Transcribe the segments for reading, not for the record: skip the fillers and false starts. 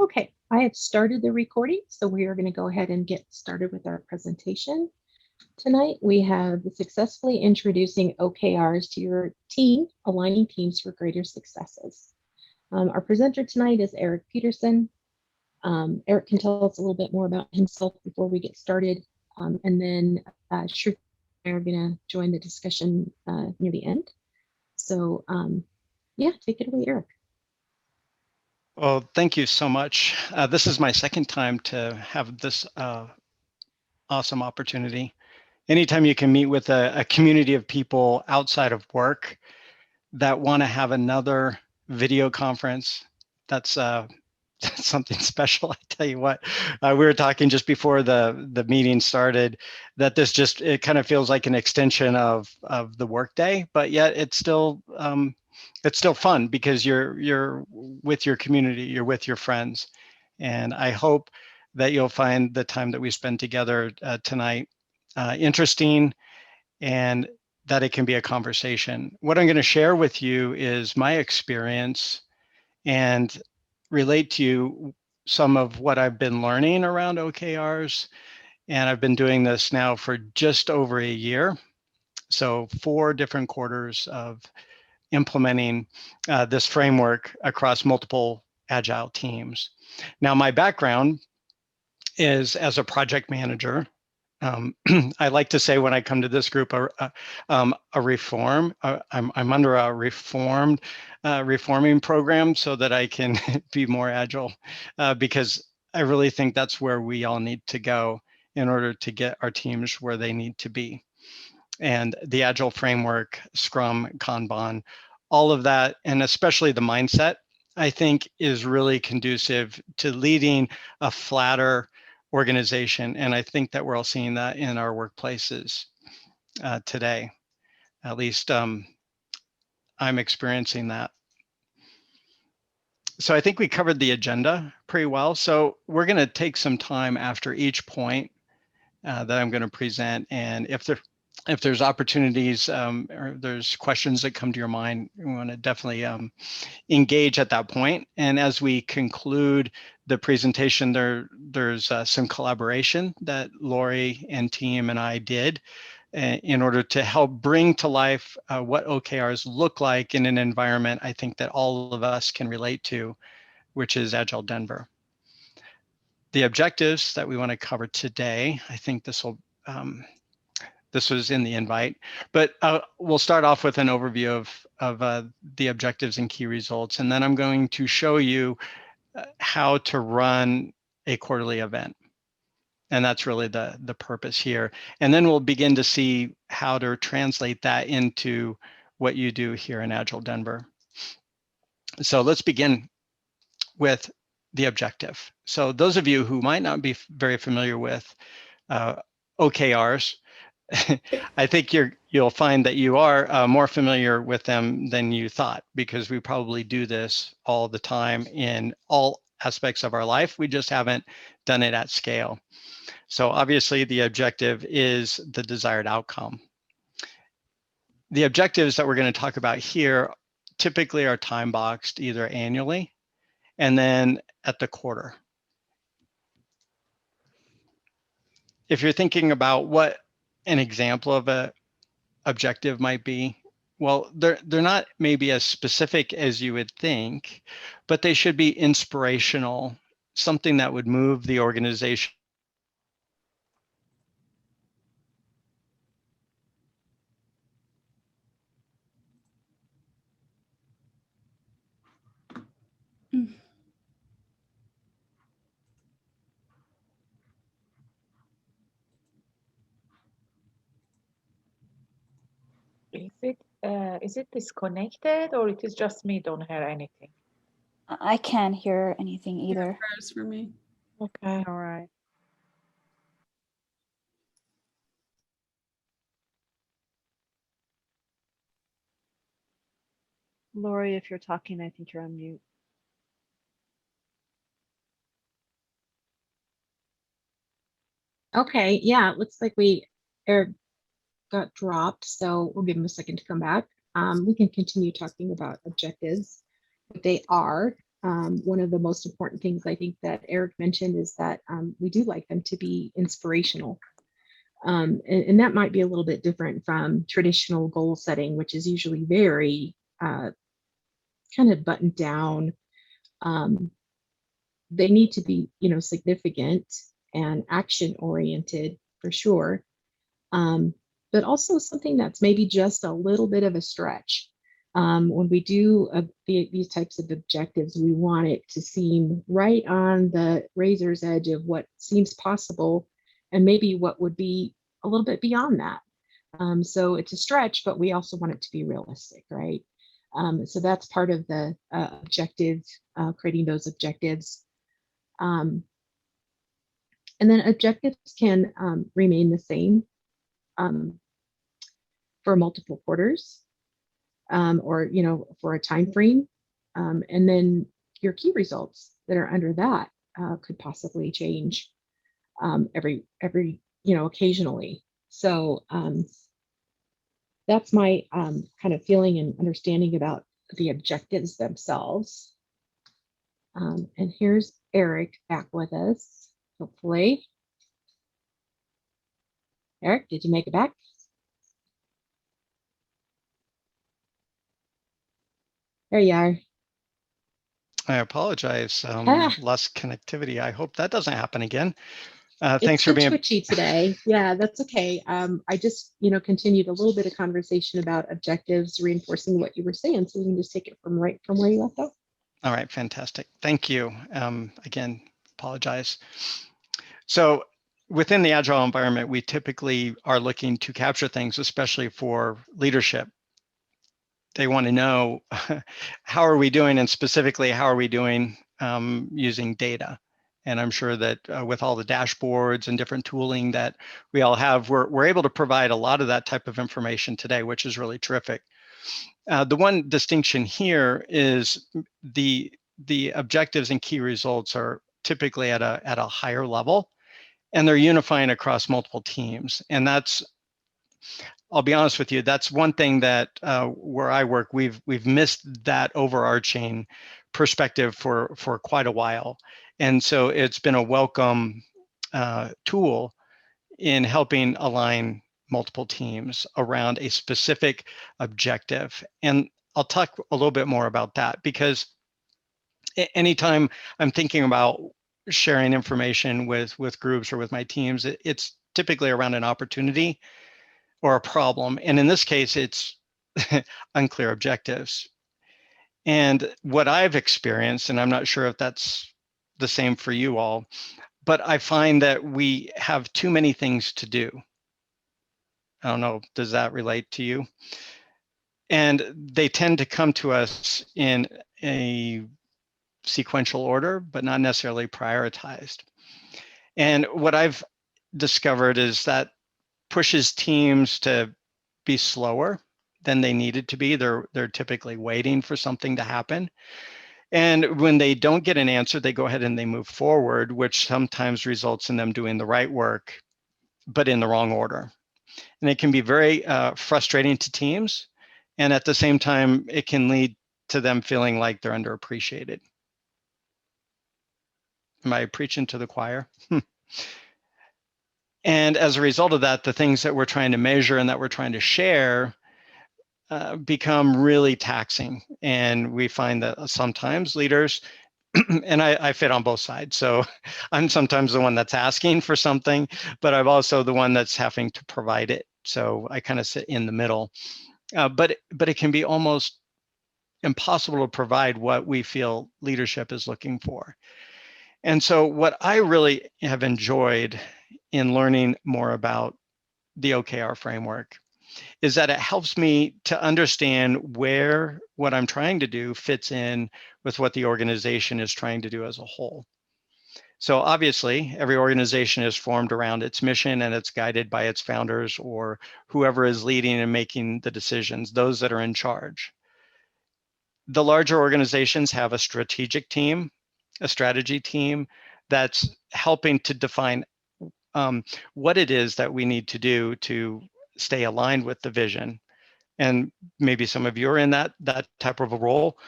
Okay, I have started the recording, so we are going to go ahead and get started with our presentation. Tonight, we have successfully introducing OKRs to your team, aligning teams for greater successes. Our presenter tonight is Eric Peterson. Eric can tell us a little bit more about himself before we get started, and then Shruti and I are going to join the discussion near the end. So, yeah, take it away, Eric. Well, thank you so much. This is my second time to have this awesome opportunity. Anytime you can meet with a community of people outside of work that want to have another video conference, that's something special. I tell you what, we were talking just before the meeting started that it kind of feels like an extension of the workday, but yet it's still fun because you're with your community, you're with your friends, and I hope that you'll find the time that we spend together tonight interesting, and that it can be a conversation. What I'm going to share with you is my experience and relate to you some of what I've been learning around OKRs. And I've been doing this now for just over a year. So 4 different quarters of implementing this framework across multiple Agile teams. Now, my background is as a project manager. I like to say when I come to this group, I'm under a reforming program so that I can be more agile, because I really think that's where we all need to go in order to get our teams where they need to be. And the Agile framework, Scrum, Kanban, all of that, and especially the mindset, I think is really conducive to leading a flatter organization. And I think that we're all seeing that in our workplaces today. At least I'm experiencing that. So I think we covered the agenda pretty well. So we're going to take some time after each point that I'm going to present. And if there's opportunities or there's questions that come to your mind, we want to definitely engage at that point. And as we conclude the presentation, there's some collaboration that Lori and team and I did in order to help bring to life what OKRs look like in an environment I think that all of us can relate to, which is Agile Denver. The objectives that we want to cover today, I think this was in the invite, but we'll start off with an overview of the objectives and key results. And then I'm going to show you how to run a quarterly event. And that's really the purpose here. And then we'll begin to see how to translate that into what you do here in Agile Denver. So let's begin with the objective. So those of you who might not be very familiar with OKRs, I think you'll find that you are more familiar with them than you thought, because we probably do this all the time in all aspects of our life. We just haven't done it at scale. So obviously the objective is the desired outcome. The objectives that we're going to talk about here typically are time boxed either annually and then at the quarter. If you're thinking about what an example of a objective might be, well, they're not maybe as specific as you would think, but they should be inspirational, something that would move the organization Is it disconnected, or it is just me don't hear anything? I can't hear anything either. Prayers for me. Okay, all right. Lori, if you're talking, I think you're on mute. Okay, yeah, it looks like Eric got dropped, so we'll give him a second to come back. We can continue talking about objectives, what they are. One of the most important things I think that Eric mentioned is that we do like them to be inspirational. And that might be a little bit different from traditional goal setting, which is usually very kind of buttoned down. They need to be, significant and action oriented for sure. But also something that's maybe just a little bit of a stretch. When we do these types of objectives, we want it to seem right on the razor's edge of what seems possible and maybe what would be a little bit beyond that. So it's a stretch, but we also want it to be realistic, right? So that's part of the objective, creating those objectives. And then objectives can remain the same for multiple quarters, or for a time frame, and then your key results that are under that could possibly change every occasionally. So that's my kind of feeling and understanding about the objectives themselves. And here's Eric back with us, hopefully. Eric, did you make it back? There you are. I apologize. Less connectivity. I hope that doesn't happen again. Thanks for being twitchy today. Yeah, that's okay. I just, continued a little bit of conversation about objectives, reinforcing what you were saying, so we can just take it from where you left off. All right, fantastic. Thank you. Again, apologize. So within the Agile environment, we typically are looking to capture things, especially for leadership. They want to know how are we doing, and specifically, how are we doing using data? And I'm sure that with all the dashboards and different tooling that we all have, we're able to provide a lot of that type of information today, which is really terrific. The one distinction here is the objectives and key results are typically at a higher level, and they're unifying across multiple teams. And that's, I'll be honest with you, that's one thing that where I work, we've missed that overarching perspective for quite a while. And so it's been a welcome tool in helping align multiple teams around a specific objective. And I'll talk a little bit more about that, because anytime I'm thinking about sharing information with groups or with my teams, it's typically around an opportunity or a problem. And in this case, it's unclear objectives. And what I've experienced, and I'm not sure if that's the same for you all, but I find that we have too many things to do. I don't know, does that relate to you? And they tend to come to us in a sequential order, but not necessarily prioritized. And what I've discovered is that pushes teams to be slower than they needed to be. They're typically waiting for something to happen. And when they don't get an answer, they go ahead and they move forward, which sometimes results in them doing the right work, but in the wrong order. And it can be very frustrating to teams. And at the same time, it can lead to them feeling like they're underappreciated. Am I preaching to the choir? And as a result of that, the things that we're trying to measure and that we're trying to share become really taxing. And we find that sometimes leaders, and I fit on both sides. So I'm sometimes the one that's asking for something, but I'm also the one that's having to provide it. So I kind of sit in the middle. But it can be almost impossible to provide what we feel leadership is looking for. And so what I really have enjoyed in learning more about the OKR framework is that it helps me to understand where what I'm trying to do fits in with what the organization is trying to do as a whole. So obviously, every organization is formed around its mission, and it's guided by its founders or whoever is leading and making the decisions, those that are in charge. The larger organizations have a strategic team, a strategy team that's helping to define what it is that we need to do to stay aligned with the vision. and maybe some of you are in that type of a role.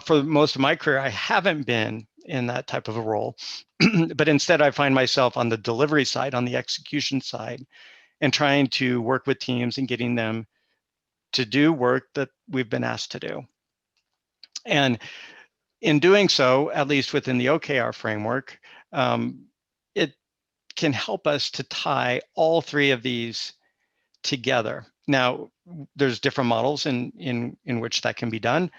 For most of my career, I haven't been in that type of a role, but instead I find myself on the delivery side, on the execution side, and trying to work with teams and getting them to do work that we've been asked to do. And in doing so, at least within the OKR framework, it can help us to tie all three of these together. Now, there's different models in which that can be done.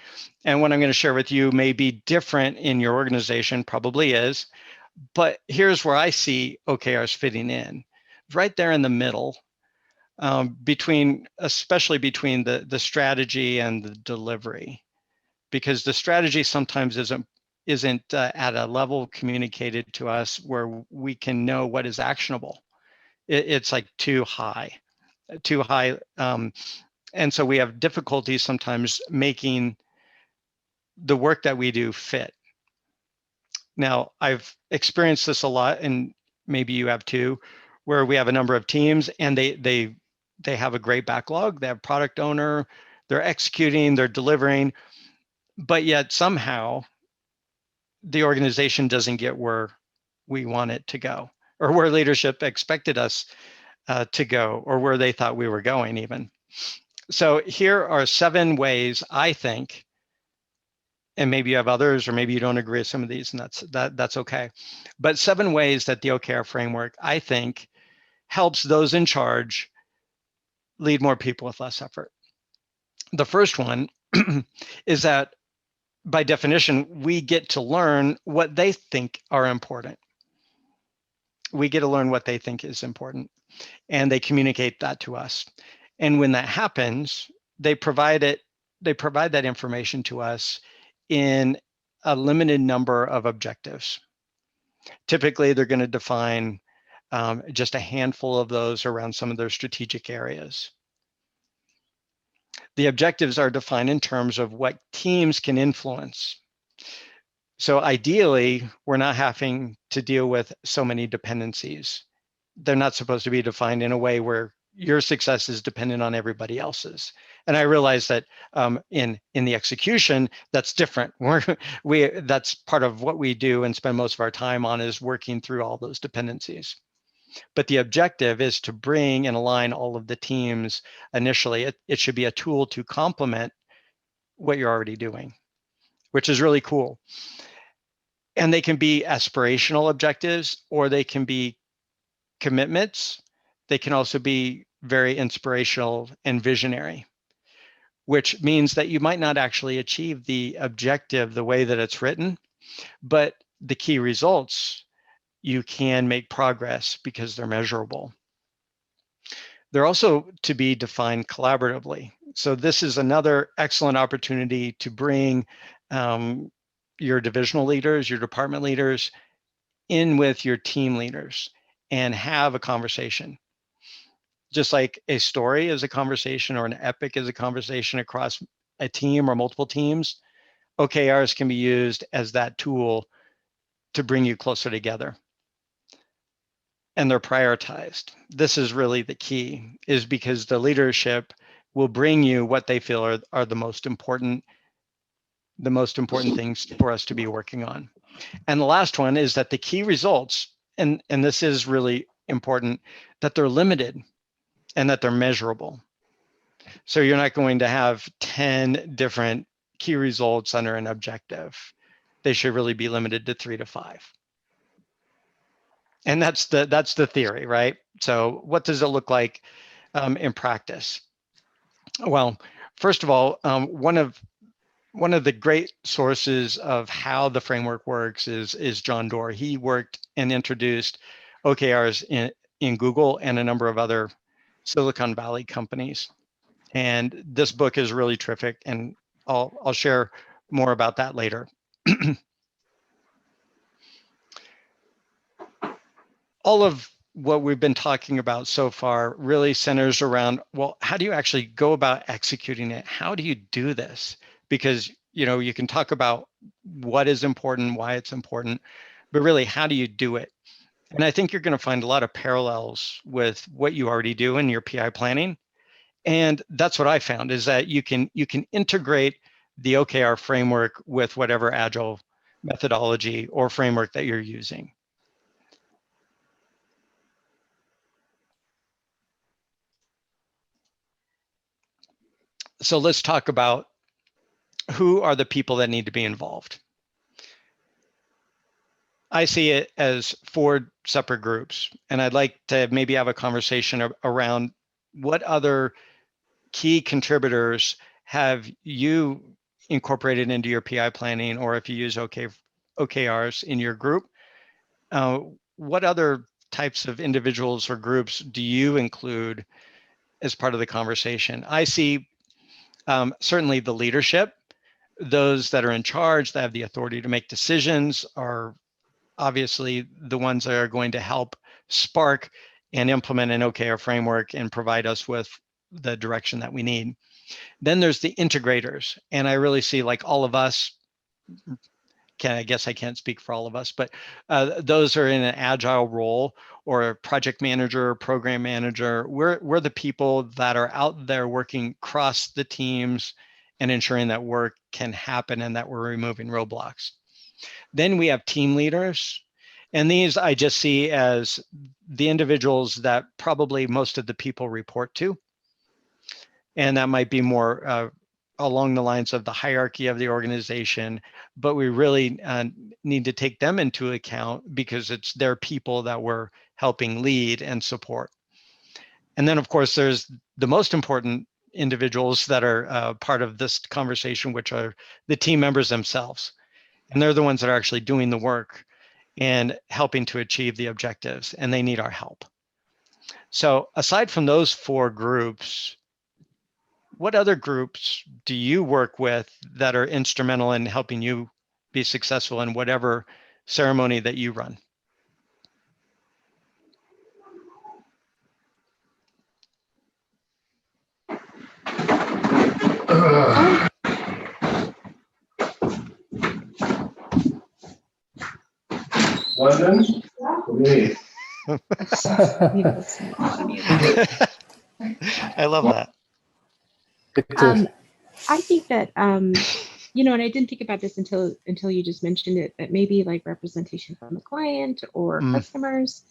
And what I'm going to share with you may be different in your organization, probably is, but here's where I see OKRs fitting in, right there in the middle, especially between the strategy and the delivery, because the strategy sometimes isn't at a level communicated to us where we can know what is actionable. It's like too high. And so we have difficulty sometimes making the work that we do fit. Now, I've experienced this a lot, and maybe you have too, where we have a number of teams and they have a great backlog. They have product owner, they're executing, they're delivering, but yet somehow the organization doesn't get where we want it to go, or where leadership expected us to go, or where they thought we were going even. So here are 7 ways I think, and maybe you have others, or maybe you don't agree with some of these, and that's okay. But 7 ways that the OKR framework, I think, helps those in charge lead more people with less effort. The first one is that by definition, we get to learn what they think are important. We get to learn what they think is important, and they communicate that to us. And when that happens, they provide that information to us in a limited number of objectives. Typically, they're going to define just a handful of those around some of their strategic areas. The objectives are defined in terms of what teams can influence. So ideally, we're not having to deal with so many dependencies. They're not supposed to be defined in a way where your success is dependent on everybody else's. And I realize that in the execution, that's different. That's part of what we do and spend most of our time on, is working through all those dependencies. But the objective is to bring and align all of the teams initially. It should be a tool to complement what you're already doing, which is really cool. And they can be aspirational objectives, or they can be commitments. They can also be very inspirational and visionary, which means that you might not actually achieve the objective the way that it's written, but the key results, you can make progress because they're measurable. They're also to be defined collaboratively. So this is another excellent opportunity to bring your divisional leaders, your department leaders in with your team leaders and have a conversation. Just like a story is a conversation, or an epic is a conversation across a team or multiple teams, OKRs can be used as that tool to bring you closer together. And they're prioritized. This is really the key, is because the leadership will bring you what they feel are the most important things for us to be working on. And the last one is that the key results, and this is really important, that they're limited and that they're measurable. So you're not going to have 10 different key results under an objective. They should really be limited to 3 to 5. And that's the theory, right? So what does it look like in practice? Well, first of all, one of the great sources of how the framework works is John Doerr. He worked and introduced OKRs in Google and a number of other Silicon Valley companies. And this book is really terrific, and I'll share more about that later. All of what we've been talking about so far really centers around, well, how do you actually go about executing it? How do you do this? Because, you can talk about what is important, why it's important, but really, how do you do it? And I think you're going to find a lot of parallels with what you already do in your PI planning And that's what I found, is that you can integrate the OKR framework with whatever Agile methodology or framework that you're using. So let's talk about who are the people that need to be involved. I see it as 4 separate groups, and I'd like to maybe have a conversation around what other key contributors have you incorporated into your PI planning, or if you use OKRs in your group, what other types of individuals or groups do you include as part of the conversation? I see certainly the leadership, those that are in charge, that have the authority to make decisions, are obviously the ones that are going to help spark and implement an OKR framework and provide us with the direction that we need. Then there's the integrators, and I really see, like, all of us, I guess I can't speak for all of us, but those are in an agile role, or a project manager, program manager. We're the people that are out there working across the teams and ensuring that work can happen and that we're removing roadblocks. Then we have team leaders, and these I just see as the individuals that probably most of the people report to. And that might be more along the lines of the hierarchy of the organization, but we really need to take them into account because it's their people that we're helping lead and support. And then, of course, there's the most important individuals that are part of this conversation, which are the team members themselves. And they're the ones that are actually doing the work and helping to achieve the objectives, and they need our help. So aside from those 4 groups, what other groups do you work with that are instrumental in helping you be successful in whatever ceremony that you run? London? Me. I love that. I think that you know, and I didn't think about this until you just mentioned it, that maybe like representation from the client or customers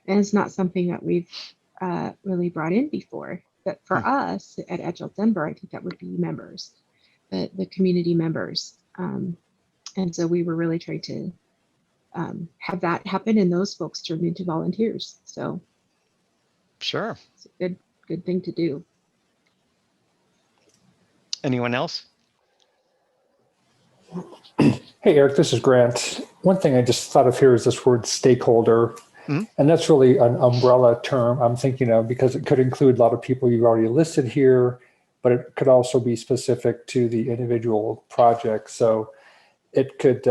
is not something that we've really brought in before. But for us at Agile Denver, I think that would be members, the community members. And so we were really trying to have that happen, and those folks turned into volunteers. So sure, it's a good thing to do. Anyone else? Hey, Eric, this is Grant. One thing I just thought of here is this word stakeholder. And that's really an umbrella term I'm thinking of, because it could include a lot of people you've already listed here, but it could also be specific to the individual project. So it could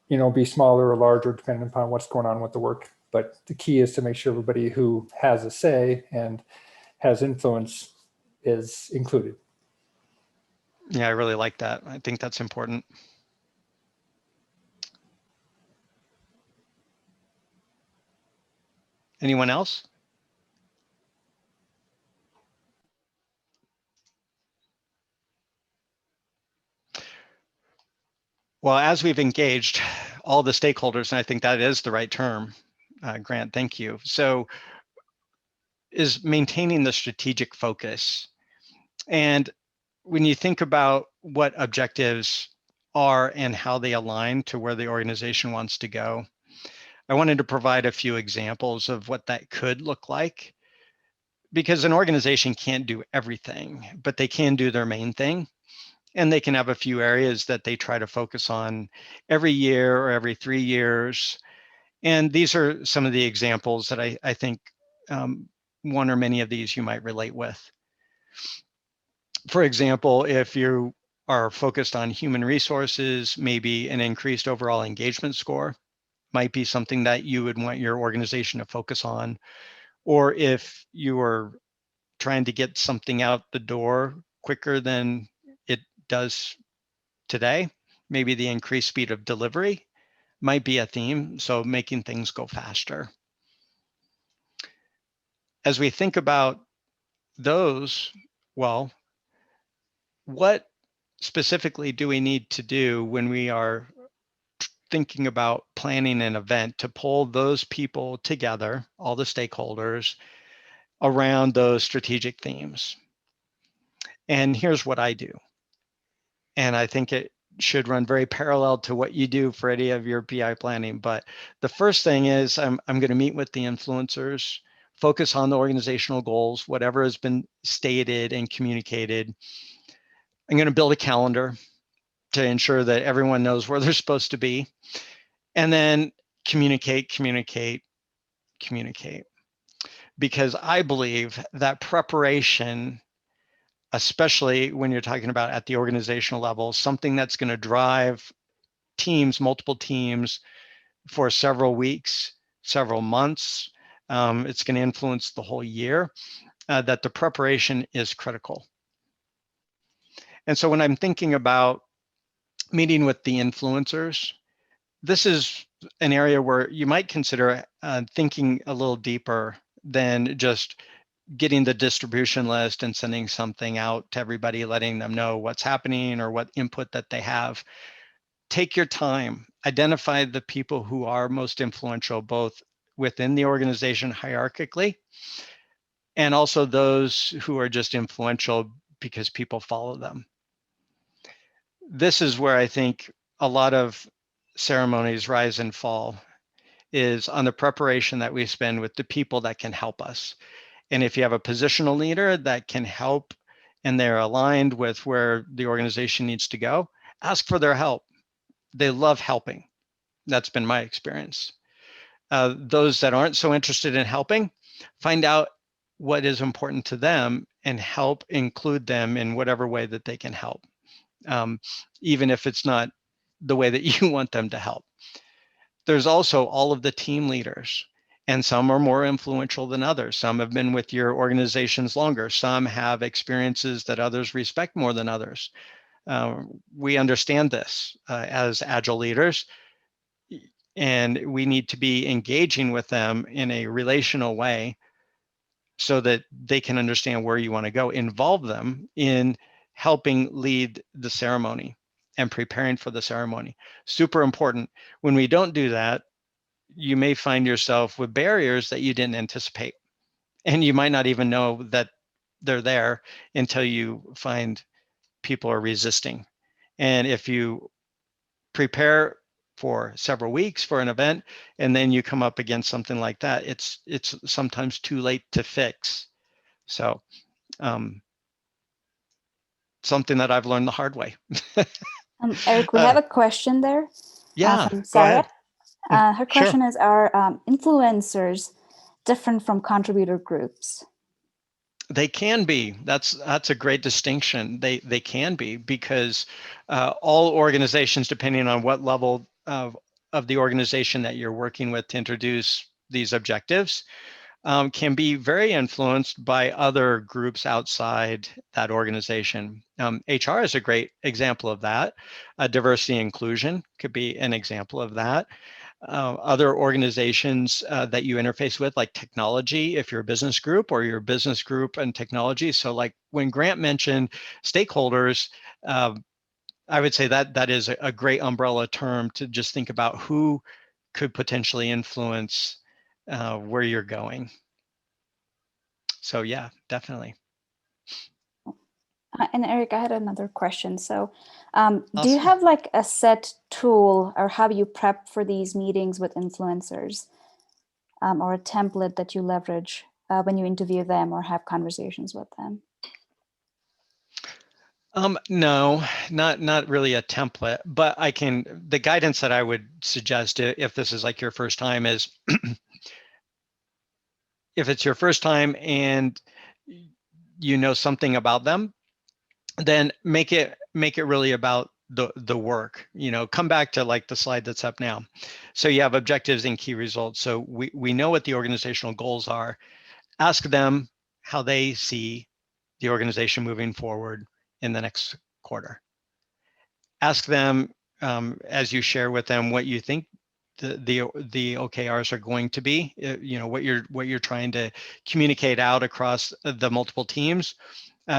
you know, be smaller or larger depending upon what's going on with the work. But the key is to make sure everybody who has a say and has influence is included. Yeah, I really like that. I think that's important. Anyone else? Well, as we've engaged all the stakeholders, and I think that is the right term, Grant, thank you. So is maintaining the strategic focus. And when you think about what objectives are and how they align to where the organization wants to go, I wanted to provide a few examples of what that could look like, because an organization can't do everything, but they can do their main thing. And they can have a few areas that they try to focus on every year or every 3 years. And these are some of the examples that I think one or many of these you might relate with. For example, if you are focused on human resources, maybe an increased overall engagement score might be something that you would want your organization to focus on. Or if you are trying to get something out the door quicker than it does today, maybe the increased speed of delivery might be a theme, so making things go faster. As we think about those, Well, what specifically do we need to do when we are thinking about planning an event to pull those people together, all the stakeholders, around those strategic themes? And here's what I do. And I think it should run very parallel to what you do for any of your PI planning. But the first thing is I'm going to meet with the influencers, focus on the organizational goals, whatever has been stated and communicated. I'm going to build a calendar to ensure that everyone knows where they're supposed to be. And then communicate. Because I believe that preparation, especially when you're talking about at the organizational level, something that's going to drive teams, multiple teams for several weeks, several months. It's going to influence the whole year, that the preparation is critical. And so when I'm thinking about meeting with the influencers, this is an area where you might consider thinking a little deeper than just getting the distribution list and sending something out to everybody, letting them know what's happening or what input that they have. Take your time, identify the people who are most influential, both within the organization hierarchically, and also those who are just influential because people follow them. This is where I think a lot of ceremonies rise and fall, is on the preparation that we spend with the people that can help us. And if you have a positional leader that can help and they're aligned with where the organization needs to go, ask for their help. They love helping. That's been my experience. Those that aren't so interested in helping, find out what is important to them and help include them in whatever way that they can help, even if it's not the way that you want them to help. There's also all of the team leaders, and some are more influential than others. Some have been with your organizations longer. Some have experiences that others respect more than others. We understand this as Agile leaders, and we need to be engaging with them in a relational way so that they can understand where you want to go. Involve them in helping lead the ceremony and preparing for the ceremony. Super important. When we don't do that, you may find yourself with barriers that you didn't anticipate. And you might not even know that they're there until you find people are resisting. And if you prepare for several weeks for an event, and then you come up against something like that, it's sometimes too late to fix. So something that I've learned the hard way. Eric, we have a question there Yeah, from go Sarah. ahead. Her question is, are influencers different from contributor groups? They can be. That's a great distinction. They can be, because all organizations, depending on what level of the organization that you're working with to introduce these objectives, can be very influenced by other groups outside that organization. HR is a great example of that. Diversity and inclusion could be an example of that. Other organizations that you interface with, like technology, if you're a business group or you're a business group and technology. So like when Grant mentioned stakeholders, I would say that is a great umbrella term to just think about who could potentially influence where you're going. So yeah, definitely. And Eric, I had another question. So Awesome. do you have like a set tool, or how you prep for these meetings with influencers, or a template that you leverage when you interview them or have conversations with them? No, not really a template, but the guidance that I would suggest, if this is like your first time, is if it's your first time and you know something about them, then make it really about the work. Come back to like the slide that's up now. So you have objectives and key results. So we know what the organizational goals are. Ask them how they see the organization moving forward in the next quarter. Ask them, as you share with them, what you think the OKRs are going to be. What you're trying to communicate out across the multiple teams.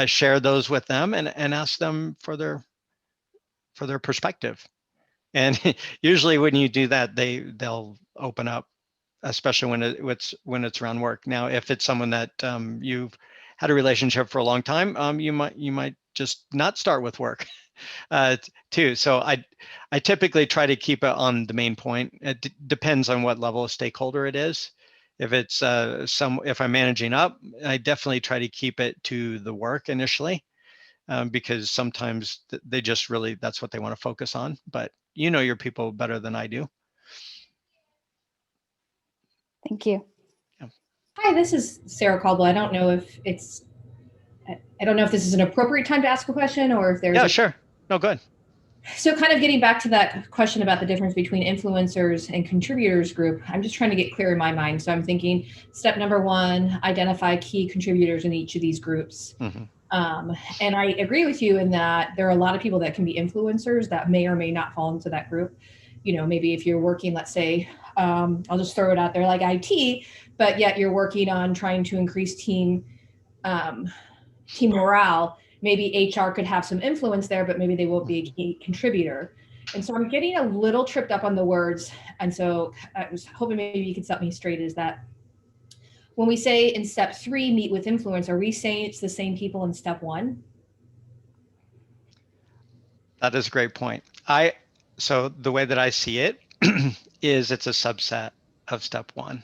share those with them and ask them for their perspective. And usually when you do that, they'll open up, especially when it's around work. Now, if it's someone that you've had a relationship for a long time, you might just not start with work too. So I typically try to keep it on the main point. It depends on what level of stakeholder it is. If it's if I'm managing up, I definitely try to keep it to the work initially, because sometimes they just really, that's what they want to focus on. But you know your people better than I do. Thank you. Yeah. Hi, this is Sarah Caldwell. I don't know if this is an appropriate time to ask a question or if there's Yeah, sure. No, good. So kind of getting back to that question about the difference between influencers and contributors group, I'm just trying to get clear in my mind. So I'm thinking step number 1, identify key contributors in each of these groups. Mm-hmm. And I agree with you in that there are a lot of people that can be influencers that may or may not fall into that group. You know, maybe if you're working, let's say, I'll just throw it out there like IT, but yet you're working on trying to increase team morale. Maybe HR could have some influence there, but maybe they won't be a key contributor. And so I'm getting a little tripped up on the words. And so I was hoping maybe you could set me straight, is that when we say in step 3, meet with influence, are we saying it's the same people in step 1? That is a great point. So the way that I see it is it's a subset of step 1.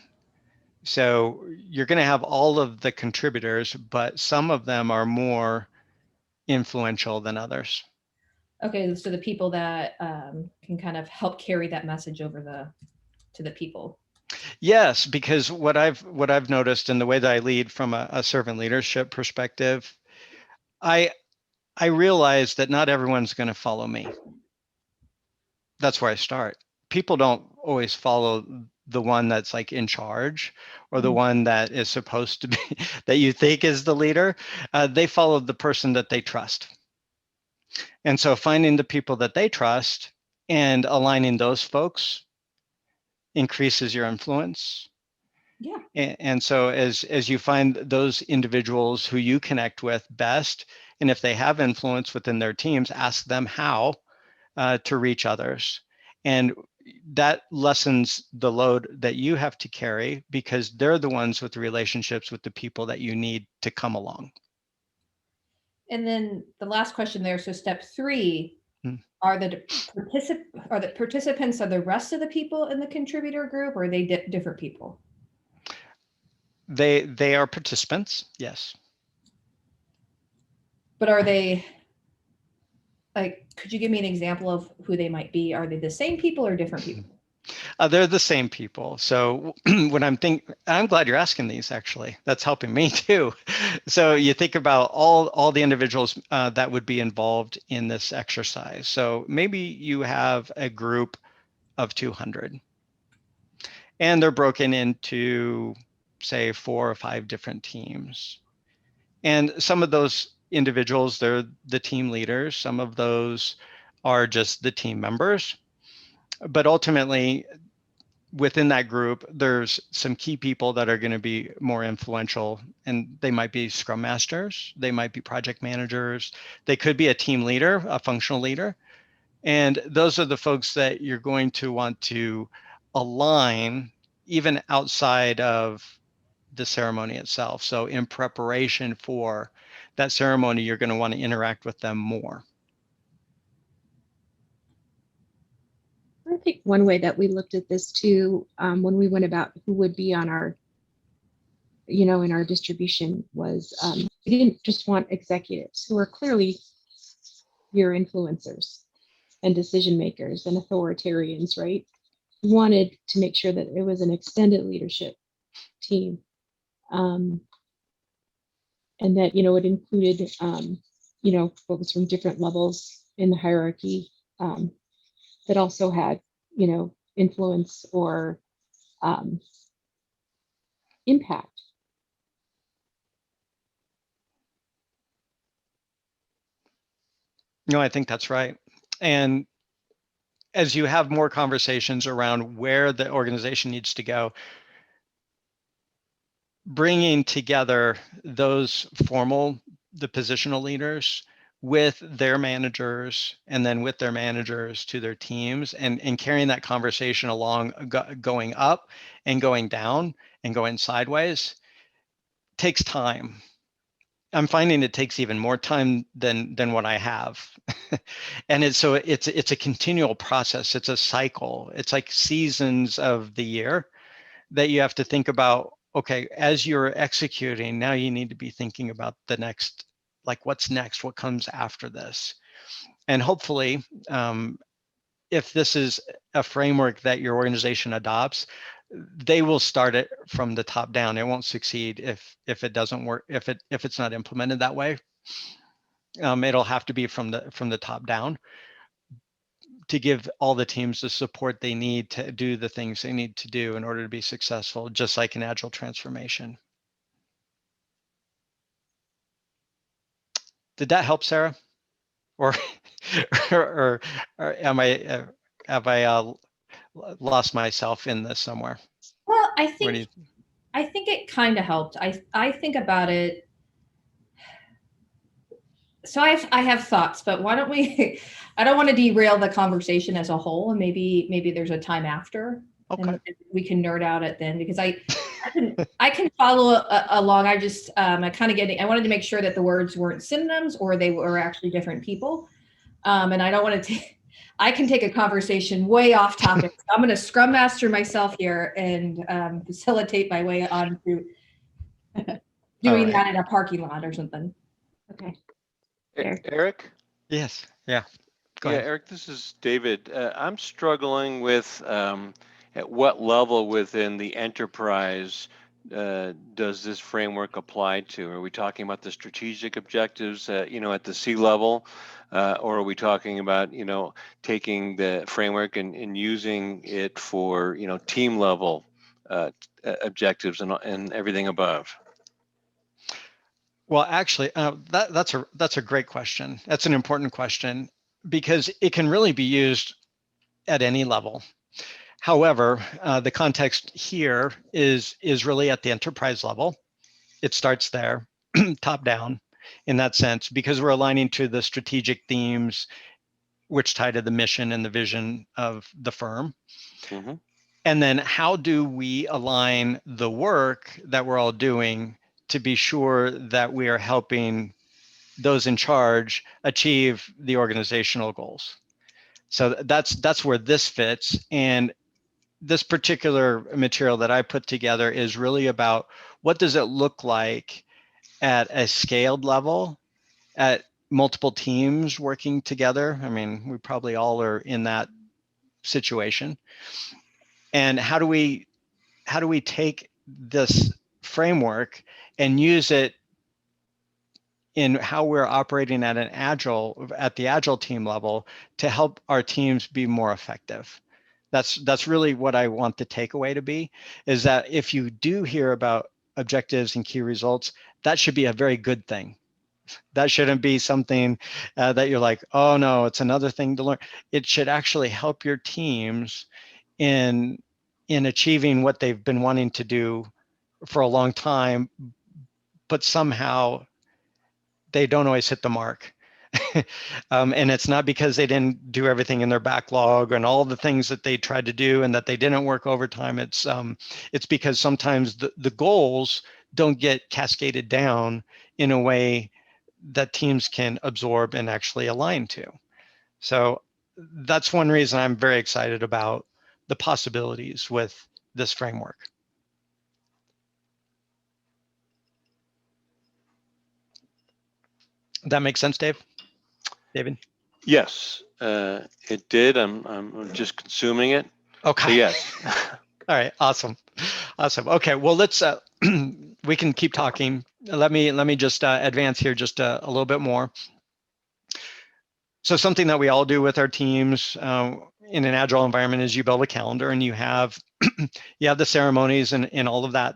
So you're going to have all of the contributors, but some of them are more influential than others. Okay, so the people that can kind of help carry that message over to the people. Yes, because what I've noticed in the way that I lead from a servant leadership perspective, I realize that not everyone's going to follow me. That's where I start. People don't always follow the one that's like in charge or the one that is supposed to be, that you think is the leader. They follow the person that they trust. And so finding the people that they trust and aligning those folks increases your influence. Yeah. And so as you find those individuals who you connect with best, and if they have influence within their teams, ask them how to reach others. And that lessens the load that you have to carry, because they're the ones with the relationships with the people that you need to come along. And then the last question there. So step 3, are the participants are the rest of the people in the contributor group, or are they different people? They are participants, yes. But are they, like, could you give me an example of who they might be? Are they the same people or different people? They're the same people. So when I'm glad you're asking these, actually. That's helping me too. So you think about all the individuals that would be involved in this exercise. So maybe you have a group of 200 and they're broken into, say, 4 or 5 different teams. And some of those individuals, they're the team leaders. Some of those are just the team members. But ultimately, within that group, there's some key people that are going to be more influential, and they might be scrum masters, they might be project managers, they could be a team leader, a functional leader. And those are the folks that you're going to want to align even outside of the ceremony itself. So in preparation for that ceremony, you're going to want to interact with them more. I think one way that we looked at this too, when we went about who would be on our, in our distribution, was we didn't just want executives who are clearly your influencers and decision makers and authoritarians, right? We wanted to make sure that it was an extended leadership team, and that it included folks from different levels in the hierarchy, that also had influence or impact. No, I think that's right. And as you have more conversations around where the organization needs to go, bringing together those formal the positional leaders with their managers, and then with their managers to their teams, and carrying that conversation along, going up and going down and going sideways takes time. I'm finding it takes even more time than what I have. And it's a continual process. It's a cycle. It's like seasons of the year that you have to think about. Okay, as you're executing, now you need to be thinking about the next, like what's next, what comes after this. And hopefully, if this is a framework that your organization adopts, they will start it from the top down. It won't succeed if it doesn't work, if it's not implemented that way. It'll have to be from the top down to give all the teams the support they need to do the things they need to do in order to be successful, just like an agile transformation. Did that help, Sarah? Or or am I have I lost myself in this somewhere? Well, I think it kind of helped. I think about it. So I have thoughts, but why don't we? I don't want to derail the conversation as a whole, and maybe there's a time after, and we can nerd out it then, because I can follow along. I just I wanted to make sure that the words weren't synonyms or they were actually different people, and I don't want to take. I can take a conversation way off topic. So I'm going to Scrum Master myself here and facilitate my way on through doing that in a parking lot or something. Okay. Eric? Yes. Yeah. Go ahead. Eric, this is David. I'm struggling with at what level within the enterprise does this framework apply to? Are we talking about the strategic objectives, at the C level, or are we talking about, taking the framework and using it for, team level objectives and everything above? Well, actually, that's a great question. That's an important question, because it can really be used at any level. However, the context here is really at the enterprise level. It starts there, top down, in that sense, because we're aligning to the strategic themes which tie to the mission and the vision of the firm. Mm-hmm. And then how do we align the work that we're all doing to be sure that we are helping those in charge achieve the organizational goals? So that's where this fits. And this particular material that I put together is really about what does it look like at a scaled level, at multiple teams working together. I mean, we probably all are in that situation. And how do we take this framework and use it in how we're operating at the Agile team level to help our teams be more effective? That's really what I want the takeaway to be, is that if you do hear about objectives and key results, that should be a very good thing. That shouldn't be something that you're like, oh no, it's another thing to learn. It should actually help your teams in achieving what they've been wanting to do for a long time, but somehow they don't always hit the mark. And it's not because they didn't do everything in their backlog and all the things that they tried to do and that they didn't work overtime. It's because sometimes the goals don't get cascaded down in a way that teams can absorb and actually align to. So that's one reason I'm very excited about the possibilities with this framework. That makes sense, David? Yes, it did. I'm just consuming it. Okay. So yes. All right. Awesome. Okay. Well, let's we can keep talking. Let me just advance here just a little bit more. So something that we all do with our teams in an agile environment is you build a calendar and you have the ceremonies and all of that.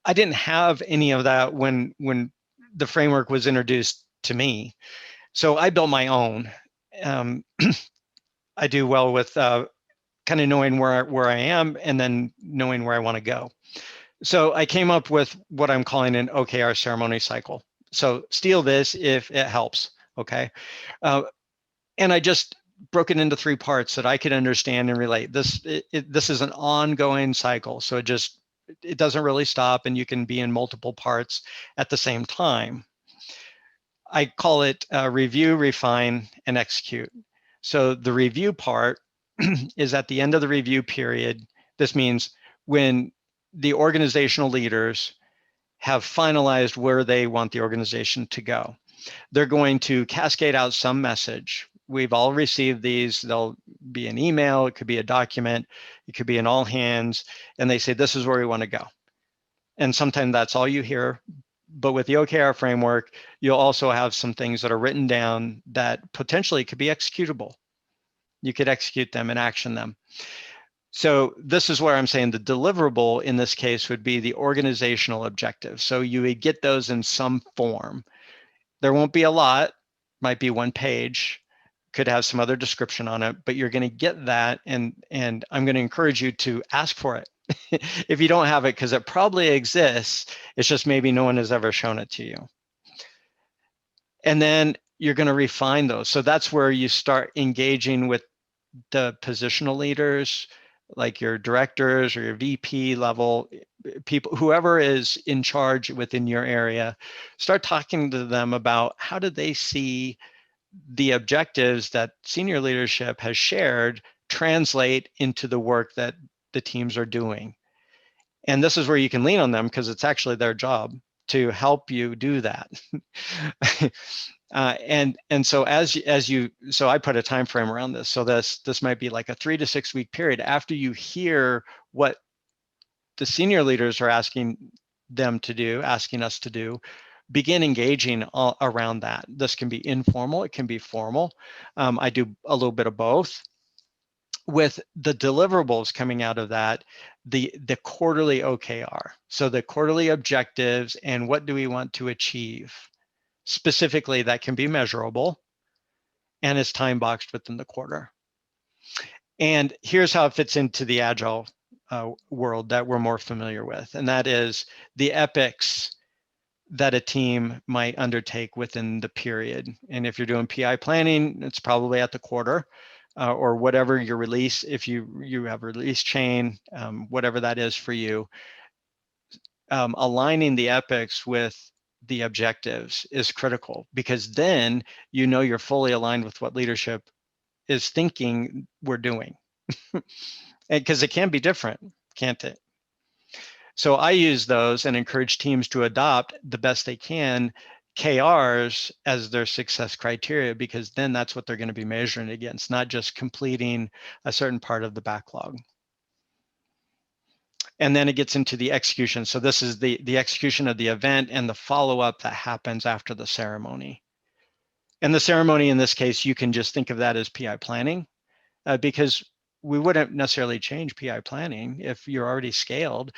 I didn't have any of that when the framework was introduced to me. So I built my own. I do well with kind of knowing where I am and then knowing where I want to go. So I came up with what I'm calling an OKR ceremony cycle. So steal this if it helps, okay? And I just broke it into 3 parts that I could understand and relate. This is an ongoing cycle, so it doesn't really stop, and you can be in multiple parts at the same time. I call it review, refine, and execute. So the review part is at the end of the review period. This means when the organizational leaders have finalized where they want the organization to go. They're going to cascade out some message. We've all received these. They'll be an email, it could be a document, it could be an all hands, and they say, this is where we want to go. And sometimes that's all you hear. But with the OKR framework, you'll also have some things that are written down that potentially could be executable. You could execute them and action them. So this is where I'm saying the deliverable in this case would be the organizational objective. So you would get those in some form. There won't be a lot, might be 1 page, could have some other description on it, but you're going to get that, and I'm going to encourage you to ask for it if you don't have it, because it probably exists. It's just maybe no one has ever shown it to you. And then you're going to refine those. So that's where you start engaging with the positional leaders, like your directors or your VP level people, whoever is in charge within your area. Start talking to them about how do they see the objectives that senior leadership has shared translate into the work that the teams are doing. And this is where you can lean on them, because it's actually their job to help you do that. And so so I put a time frame around this. So this might be like a 3 to 6 week period after you hear what the senior leaders are asking us to do. Begin engaging around that. This can be informal, it can be formal. I do a little bit of both. With the deliverables coming out of that, the quarterly OKR. So the quarterly objectives and what do we want to achieve? Specifically, that can be measurable and is time boxed within the quarter. And here's how it fits into the Agile world that we're more familiar with. And that is the epics that a team might undertake within the period. And if you're doing PI planning, it's probably at the quarter or whatever your release, if you have a release chain, whatever that is for you. Aligning the epics with the objectives is critical, because then you know you're fully aligned with what leadership is thinking we're doing. Because it can be different, can't it? So I use those and encourage teams to adopt the best they can KRs as their success criteria, because then that's what they're going to be measuring against, not just completing a certain part of the backlog. And then it gets into the execution. So this is the execution of the event and the follow-up that happens after the ceremony. And the ceremony in this case, you can just think of that as PI planning, because we wouldn't necessarily change PI planning if you're already scaled.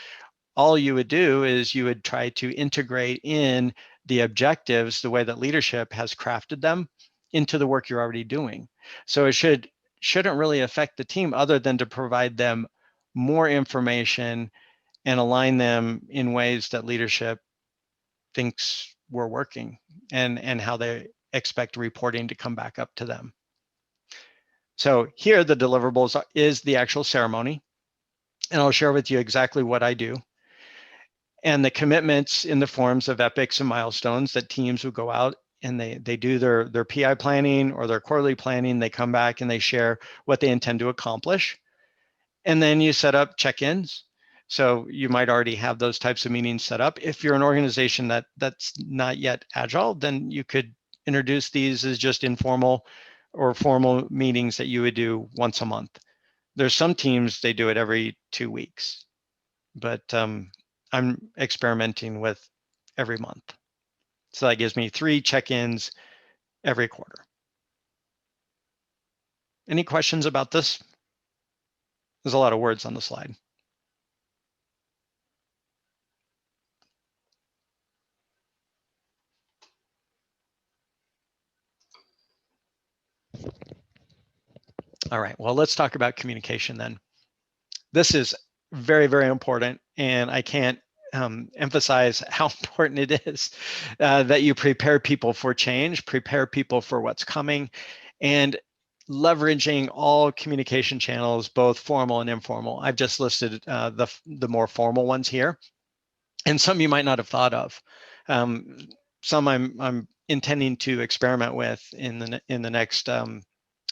All you would do is you would try to integrate in the objectives, the way that leadership has crafted them, into the work you're already doing. So it shouldn't really affect the team other than to provide them more information and align them in ways that leadership thinks we're working and how they expect reporting to come back up to them. So here the deliverables is the actual ceremony, and I'll share with you exactly what I do. And the commitments in the forms of epics and milestones that teams will go out and they do their PI planning or their quarterly planning. They come back and they share what they intend to accomplish. And then you set up check-ins. So you might already have those types of meetings set up. If you're an organization that's not yet Agile, then you could introduce these as just informal or formal meetings that you would do once a month. There's some teams, they do it every 2 weeks, but I'm experimenting with every month. So that gives me 3 check-ins every quarter. Any questions about this? There's a lot of words on the slide. All right, well, let's talk about communication then. This is very, very important, and I can't emphasize how important it is that you prepare people for change, prepare people for what's coming, and leveraging all communication channels, both formal and informal. I've just listed the more formal ones here, and some you might not have thought of. Some I'm intending to experiment with in the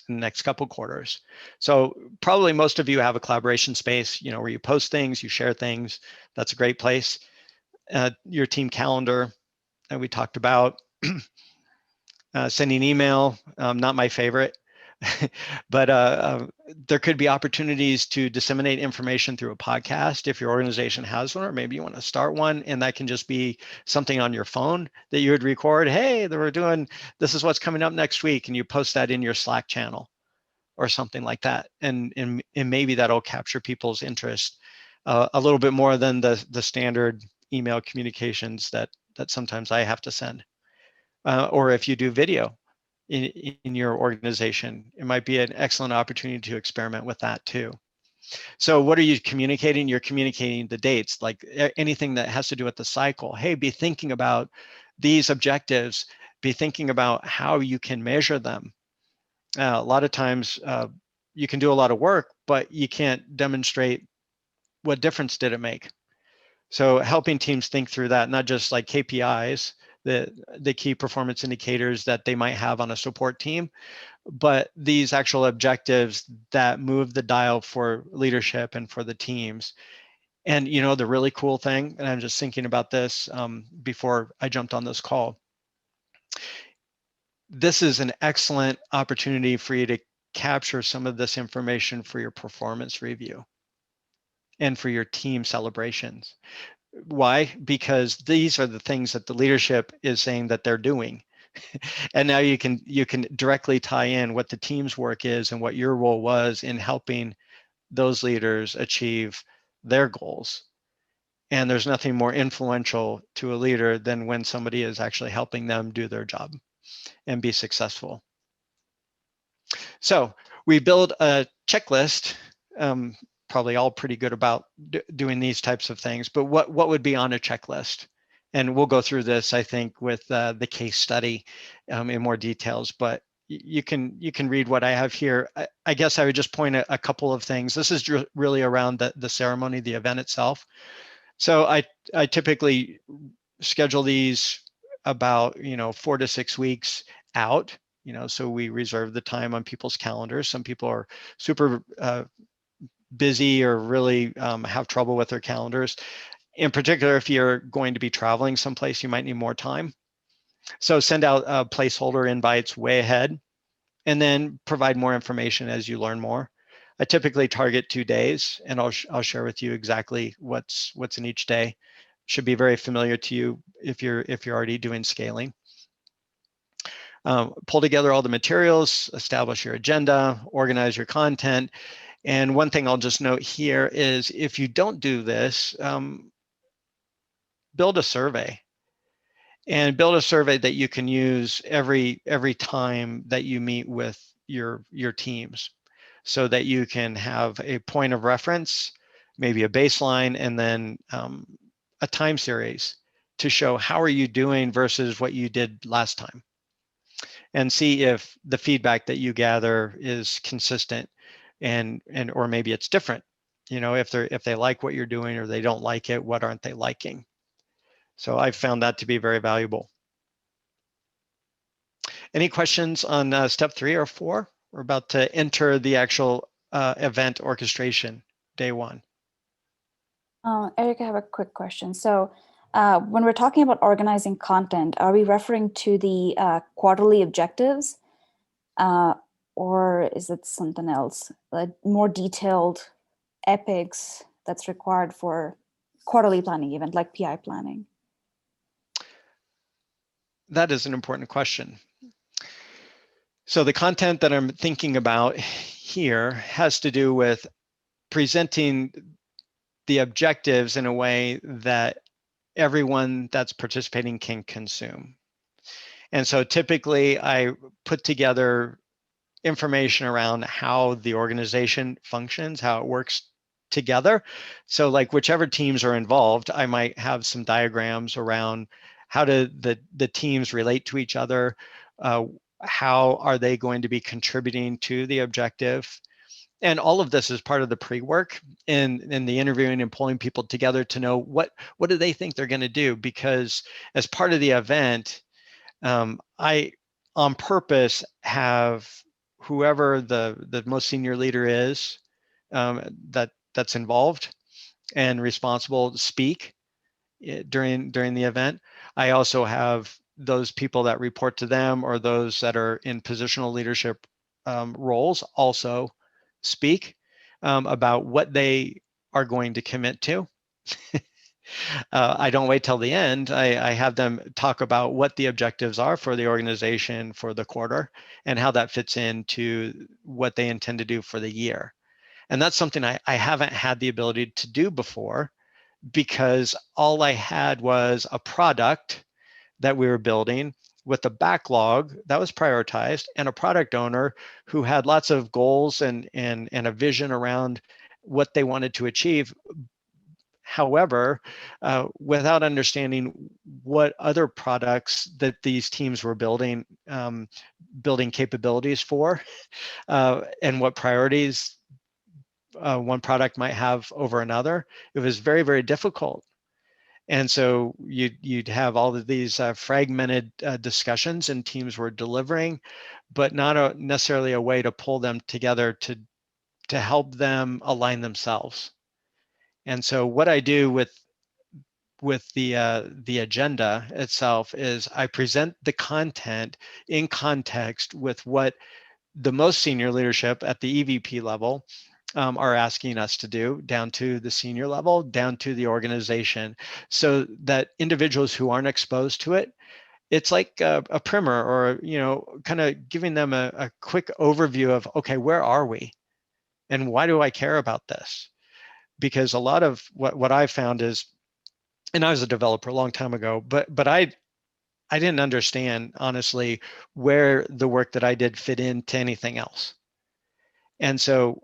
next couple quarters. So probably most of you have a collaboration space, where you post things, you share things. That's a great place. Your team calendar that we talked about. Sending email, not my favorite. But there could be opportunities to disseminate information through a podcast if your organization has one, or maybe you want to start one, and that can just be something on your phone that you would record. Hey, we're doing, this is what's coming up next week, and you post that in your Slack channel or something like that, and maybe that'll capture people's interest a little bit more than the standard email communications that sometimes I have to send. Or if you do video in your organization, it might be an excellent opportunity to experiment with that too. So what are you communicating? You're communicating the dates, like anything that has to do with the cycle. Hey, be thinking about these objectives, be thinking about how you can measure them. A lot of times you can do a lot of work, but you can't demonstrate what difference did it make. So helping teams think through that, not just like KPIs, the key performance indicators that they might have on a support team, but these actual objectives that move the dial for leadership and for the teams. And the really cool thing, and I'm just thinking about this before I jumped on this call, this is an excellent opportunity for you to capture some of this information for your performance review and for your team celebrations. Why? Because these are the things that the leadership is saying that they're doing. And now you can directly tie in what the team's work is and what your role was in helping those leaders achieve their goals. And there's nothing more influential to a leader than when somebody is actually helping them do their job and be successful. So we build a checklist. Probably all pretty good about doing these types of things, but what would be on a checklist? And we'll go through this, I think, with the case study in more details, but you can read what I have here. I guess I would just point a couple of things. This is really around the ceremony, the event itself. So I typically schedule these about 4 to 6 weeks out, so we reserve the time on people's calendars. Some people are super busy or really have trouble with their calendars. In particular, if you're going to be traveling someplace, you might need more time. So send out placeholder invites way ahead, and then provide more information as you learn more. I typically target 2 days, and I'll share with you exactly what's in each day. Should be very familiar to you if you're already doing scaling. Pull together all the materials, establish your agenda, organize your content. And one thing I'll just note here is if you don't do this, build a survey. And build a survey that you can use every time that you meet with your teams, so that you can have a point of reference, maybe a baseline, and then a time series to show how are you doing versus what you did last time, and see if the feedback that you gather is consistent and or maybe it's different. If they like what you're doing or they don't like it, what aren't they liking? So I've found that to be very valuable. Any questions on step 3 or 4? We're about to enter the actual event orchestration, day 1. Eric, I have a quick question. So when we're talking about organizing content, are we referring to the quarterly objectives, or is it something else, more detailed epics that's required for quarterly planning event like PI planning? That is an important question. So the content that I'm thinking about here has to do with presenting the objectives in a way that everyone that's participating can consume. And so typically I put together information around how the organization functions, how it works together. So like whichever teams are involved, I might have some diagrams around how do the teams relate to each other, how are they going to be contributing to the objective. And all of this is part of the pre-work in the interviewing and pulling people together to know what do they think they're going to do, because as part of the event, I on purpose have whoever the most senior leader is that's involved and responsible speak during the event. I also have those people that report to them or those that are in positional leadership roles also speak about what they are going to commit to. I don't wait till the end. I have them talk about what the objectives are for the organization for the quarter and how that fits into what they intend to do for the year. And that's something I haven't had the ability to do before, because all I had was a product that we were building with a backlog that was prioritized and a product owner who had lots of goals and a vision around what they wanted to achieve. However, without understanding what other products that these teams were building, building capabilities for, and what priorities one product might have over another, it was very, very difficult. And so you'd have all of these fragmented discussions, and teams were delivering, but not necessarily a way to pull them together to help them align themselves. And so what I do with the agenda itself is I present the content in context with what the most senior leadership at the EVP level are asking us to do, down to the senior level, down to the organization, so that individuals who aren't exposed to it, it's like a primer, or kind of giving them a quick overview of, okay, where are we and why do I care about this? Because a lot of what I found is, and I was a developer a long time ago, but I didn't understand, honestly, where the work that I did fit into anything else. And so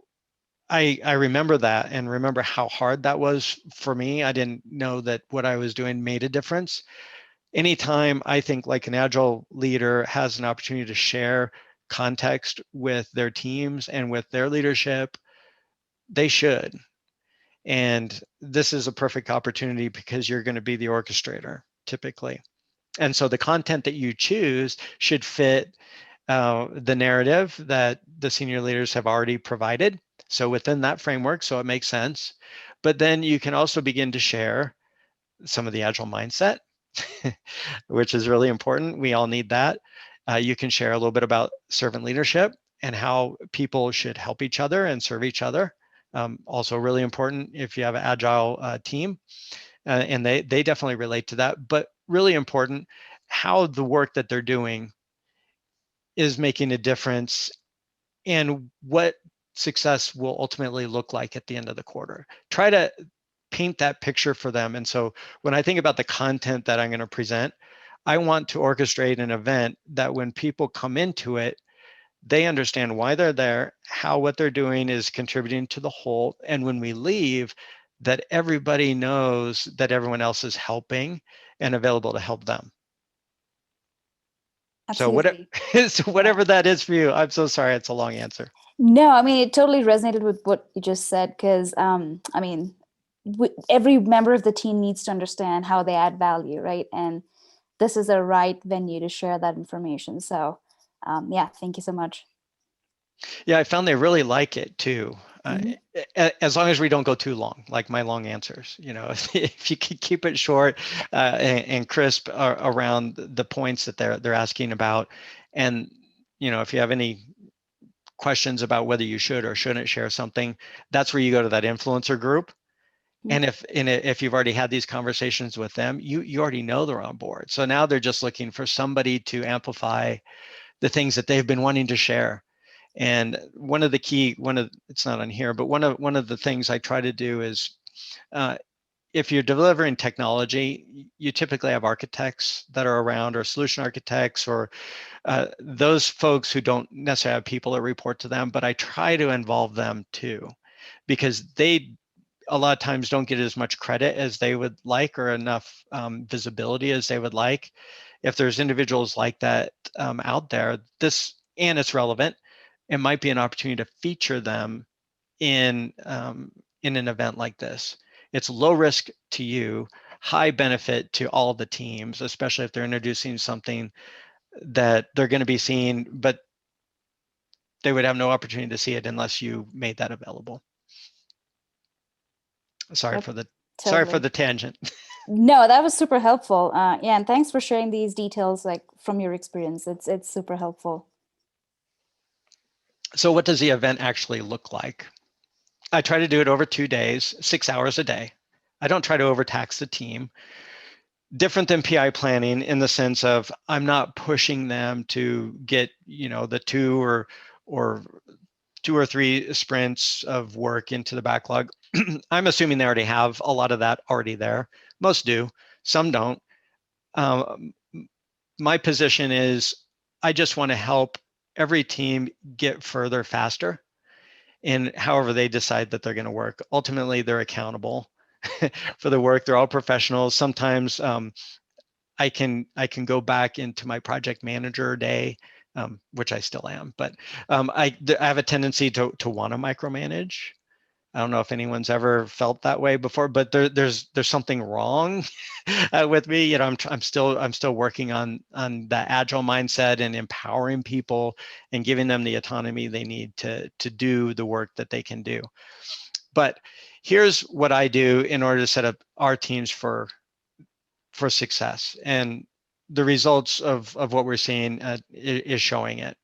I remember that, and remember how hard that was for me. I didn't know that what I was doing made a difference. Anytime I think like an Agile leader has an opportunity to share context with their teams and with their leadership, they should. And this is a perfect opportunity because you're going to be the orchestrator typically. And so the content that you choose should fit the narrative that the senior leaders have already provided. So within that framework, so it makes sense. But then you can also begin to share some of the Agile mindset, which is really important. We all need that. You can share a little bit about servant leadership and how people should help each other and serve each other. Also really important if you have an Agile team, and they definitely relate to that, but really important how the work that they're doing is making a difference and what success will ultimately look like at the end of the quarter. Try to paint that picture for them. And so when I think about the content that I'm going to present, I want to orchestrate an event that when people come into it, they understand why they're there, how what they're doing is contributing to the whole. And when we leave, that everybody knows that everyone else is helping and available to help them. Absolutely. So whatever that is for you, I'm so sorry, it's a long answer. No, I mean, it totally resonated with what you just said, because I mean, every member of the team needs to understand how they add value, right? And this is the right venue to share that information. So yeah, thank you so much. Yeah, I found they really like it too. As long as we don't go too long, like my long answers. If you can keep it short and crisp around the points that they're asking about, and if you have any questions about whether you should or shouldn't share something, that's where you go to that influencer group. And if you've already had these conversations with them, you already know they're on board. So now they're just looking for somebody to amplify the things that they've been wanting to share. And it's not on here, but one of the things I try to do is, if you're delivering technology, you typically have architects that are around, or solution architects, or those folks who don't necessarily have people that report to them, but I try to involve them too, because they a lot of times don't get as much credit as they would like, or enough visibility as they would like. If there's individuals like that out there, and it's relevant, it might be an opportunity to feature them in an event like this. It's low risk to you, high benefit to all the teams, especially if they're introducing something that they're going to be seeing, but they would have no opportunity to see it unless you made that available. Sorry Yep, for the Totally. tangent. No, that was super helpful. Yeah, and thanks for sharing these details like from your experience. It's super helpful. So what does the event actually look like? I try to do it over 2 days, 6 hours a day. I don't try to overtax the team. Different than PI planning in the sense of I'm not pushing them to get, the 2 or 3 sprints of work into the backlog. I'm assuming they already have a lot of that already there. Most do, some don't. My position is I just want to help every team get further faster in however they decide that they're going to work. Ultimately, they're accountable for the work. They're all professionals. Sometimes I can go back into my project manager day, which I still am, but I have a tendency to want to micromanage. I don't know if anyone's ever felt that way before, but there's something wrong with me. I'm still working on that agile mindset and empowering people and giving them the autonomy they need to do the work that they can do. But here's what I do in order to set up our teams for success, and the results of what we're seeing is showing it.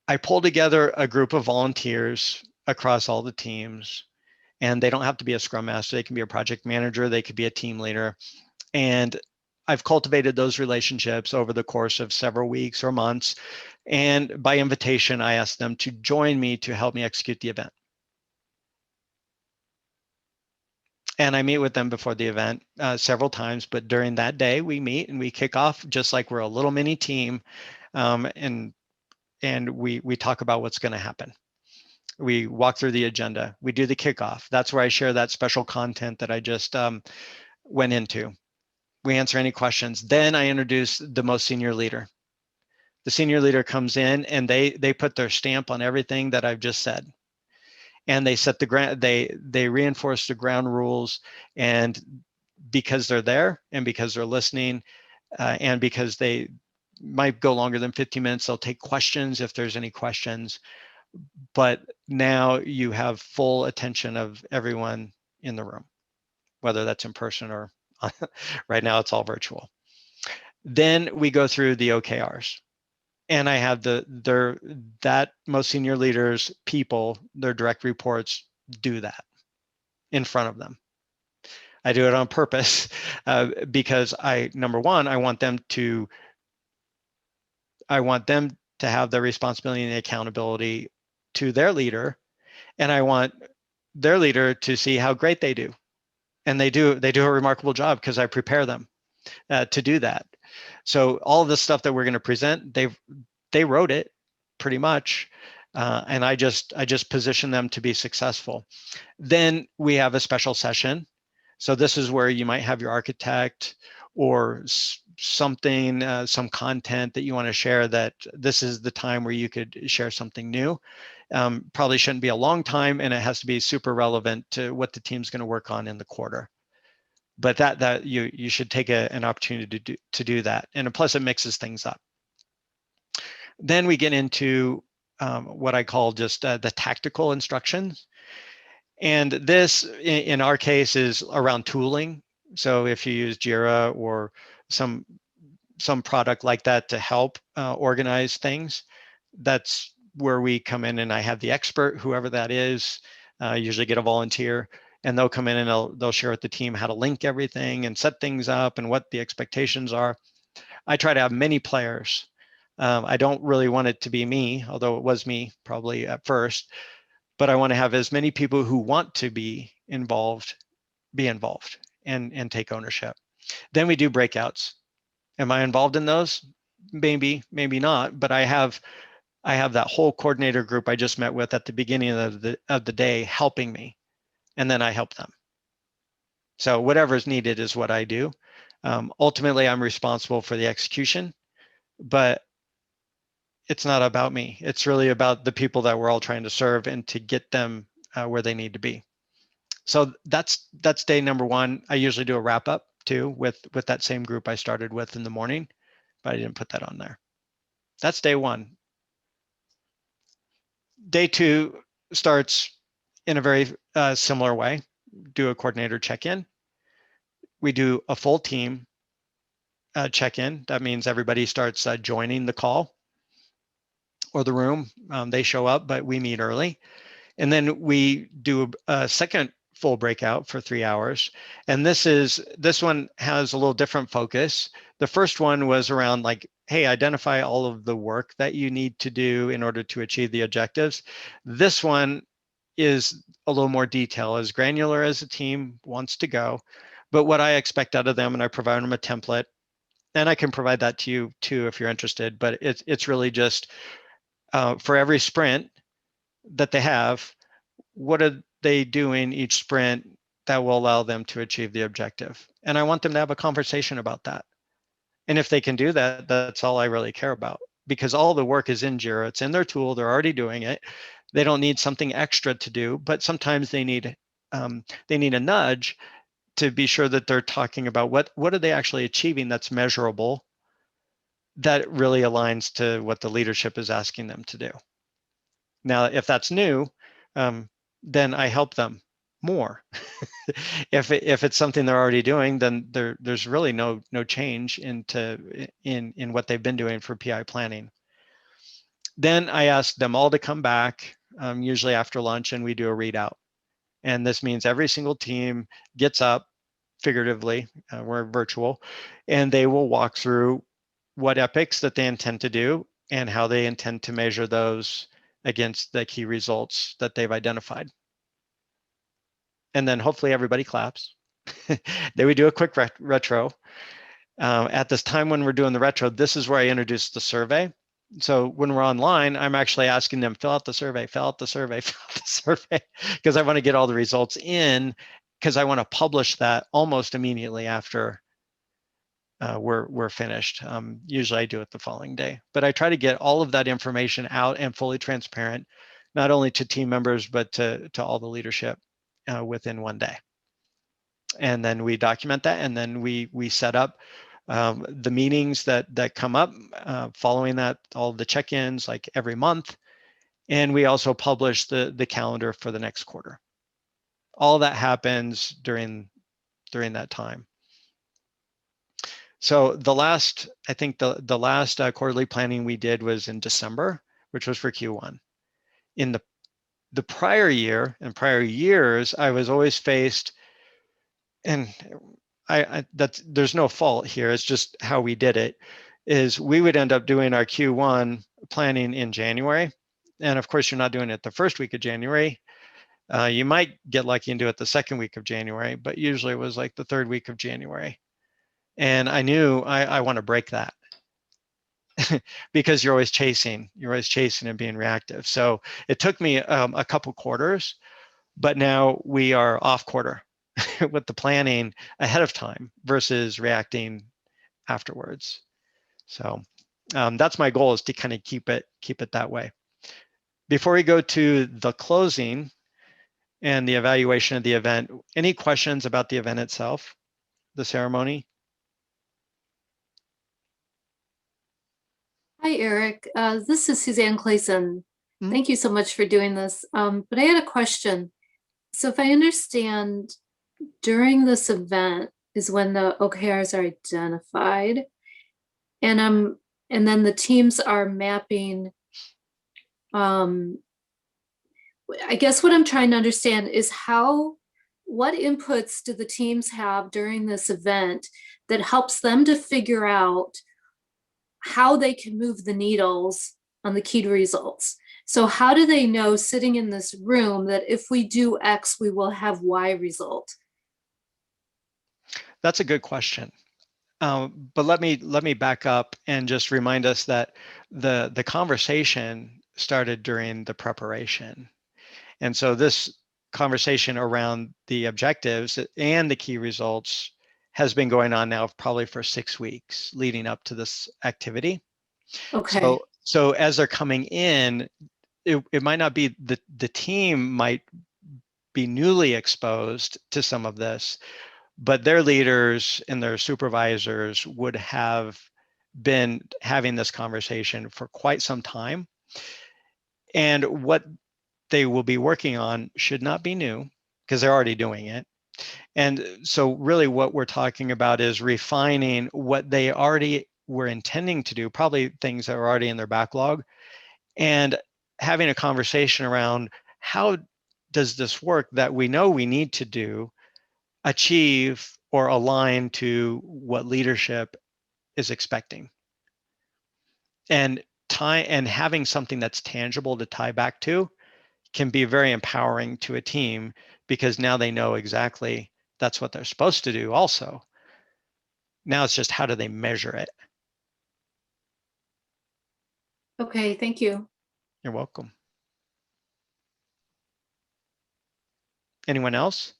I pull together a group of volunteers across all the teams, and they don't have to be a Scrum Master. They can be a project manager. They could be a team leader. And I've cultivated those relationships over the course of several weeks or months. And by invitation, I ask them to join me to help me execute the event. And I meet with them before the event several times, but during that day we meet and we kick off just like we're a little mini team, and we talk about what's going to happen. We walk through the agenda. We do the kickoff. That's where I share that special content that I just went into. We answer any questions. Then I introduce the most senior leader. The senior leader comes in and they put their stamp on everything that I've just said. And they set the ground, they reinforce the ground rules, and because they're there and because they're listening, and because they might go longer than 15 minutes, they'll take questions if there's any questions. But now you have full attention of everyone in the room, whether that's in person or right now it's all virtual. Then we go through the OKRs. And I have that most senior leaders, people, their direct reports do that in front of them. I do it on purpose because number one, I want them to have the responsibility and the accountability to their leader, and I want their leader to see how great they do. And they do a remarkable job because I prepare them to do that. So all of the stuff that we're going to present, they wrote it pretty much, and I just position them to be successful. Then we have a special session. So this is where you might have your architect or something, some content that you want to share, that this is the time where you could share something new. Probably shouldn't be a long time, and it has to be super relevant to what the team's going to work on in the quarter. But that you should take an opportunity to do that, and plus it mixes things up. Then we get into what I call just the tactical instructions, and this in our case is around tooling. So if you use Jira or some product like that to help organize things, that's where we come in, and I have the expert, whoever that is, usually get a volunteer, and they'll come in and they'll share with the team how to link everything and set things up and what the expectations are. I try to have many players. I don't really want it to be me, although it was me probably at first, but I want to have as many people who want to be involved and take ownership. Then we do breakouts. Am I involved in those? Maybe not, but I have that whole coordinator group I just met with at the beginning of the day helping me. and then I help them. So whatever is needed is what I do. Ultimately, I'm responsible for the execution, but it's not about me. It's really about the people that we're all trying to serve and to get them where they need to be. So that's day number one. I usually do a wrap up too with that same group I started with in the morning, but I didn't put that on there. That's day one. Day two starts in a very similar way. Do a coordinator check-in. We do a full team check-in. That means everybody starts joining the call or the room. They show up, but we meet early. And then we do a second full breakout for 3 hours. And this one has a little different focus. The first one was around like, hey, identify all of the work that you need to do in order to achieve the objectives. This one is a little more detail, as granular as the team wants to go. But what I expect out of them, and I provide them a template, and I can provide that to you too if you're interested, but it's really just for every sprint that they have, what are they doing each sprint that will allow them to achieve the objective? And I want them to have a conversation about that. And if they can do that, that's all I really care about, because all the work is in Jira. It's in their tool. They're already doing it. They don't need something extra to do, but sometimes they need a nudge to be sure that they're talking about what are they actually achieving that's measurable, that really aligns to what the leadership is asking them to do. Now, if that's new, then I help them more. If it's something they're already doing, then there's really no change in what they've been doing for PI planning. Then I ask them all to come back, usually after lunch, and we do a readout. And this means every single team gets up, figuratively, we're virtual, and they will walk through what epics that they intend to do and how they intend to measure those against the key results that they've identified. And then hopefully everybody claps. Then we do a quick retro. At this time when we're doing the retro, this is where I introduce the survey. So when we're online, I'm actually asking them, fill out the survey, fill out the survey, fill out the survey, because I want to get all the results in, because I want to publish that almost immediately after we're finished. Usually I do it the following day, but I try to get all of that information out and fully transparent, not only to team members, but to all the leadership within one day. And then we document that, and then we set up the meetings that come up following that, all the check-ins like every month. And we also publish the calendar for the next quarter. All that happens during that time. So I think the last quarterly planning we did was in December, which was for Q1. In the prior year and prior years, I was always faced, and there's no fault here, it's just how we did it, is we would end up doing our Q1 planning in January. And of course, you're not doing it the first week of January. You might get lucky and do it the second week of January, but usually it was like the third week of January. And I knew I want to break that because you're always chasing and being reactive. So it took me a couple quarters, but now we are off quarter with the planning ahead of time versus reacting afterwards. So that's my goal, is to kind of keep it that way. Before we go to the closing and the evaluation of the event, any questions about the event itself, the ceremony? Hi, Eric. This is Suzanne Clayson. Mhm. Thank you so much for doing this. But I had a question. So if I understand, during this event is when the OKRs are identified, and then the teams are mapping. I guess what I'm trying to understand is what inputs do the teams have during this event that helps them to figure out how they can move the needles on the key results? So how do they know, sitting in this room, that if we do X, we will have Y result? That's a good question. But let me back up and just remind us that the conversation started during the preparation. And so this conversation around the objectives and the key results has been going on now probably for 6 weeks leading up to this activity. Okay. So as they're coming in, it might not be the team might be newly exposed to some of this, but their leaders and their supervisors would have been having this conversation for quite some time. And what they will be working on should not be new because they're already doing it. And so really what we're talking about is refining what they already were intending to do, probably things that are already in their backlog, and having a conversation around how does this work that we know we need to do achieve or align to what leadership is expecting. And having something that's tangible to tie back to can be very empowering to a team because now they know exactly that's what they're supposed to do also. Now it's just how do they measure it? Okay, thank you. You're welcome. Anyone else?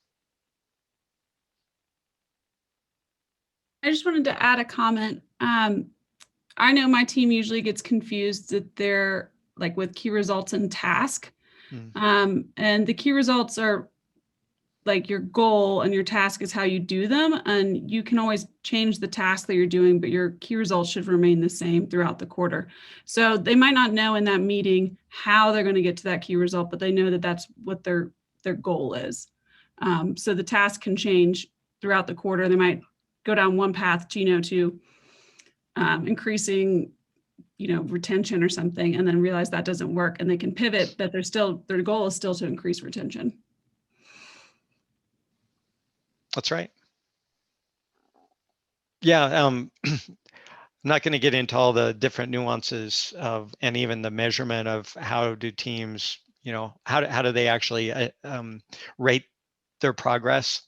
I just wanted to add a comment. I know my team usually gets confused that they're like with key results and task. And the key results are like your goal and your task is how you do them. And you can always change the task that you're doing, but your key results should remain the same throughout the quarter. So they might not know in that meeting how they're going to get to that key result, but they know that that's what their goal is. So the task can change throughout the quarter. They might go down one path, to increasing, retention or something, and then realize that doesn't work, and they can pivot, but their goal is still to increase retention. That's right. Yeah, I'm not going to get into all the different nuances of, and even the measurement of how do teams, how do they actually rate their progress.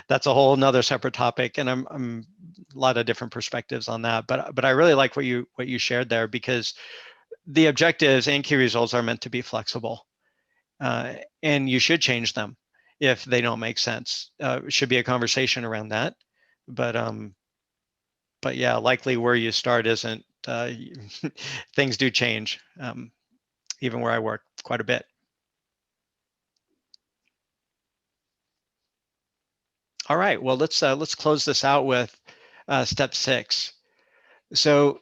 That's a whole nother separate topic, and I'm a lot of different perspectives on that. But I really like what you shared there, because the objectives and key results are meant to be flexible, and you should change them if they don't make sense. It should be a conversation around that, but yeah, likely where you start isn't. Things do change, even where I work quite a bit. All right, well, let's close this out with step 6. So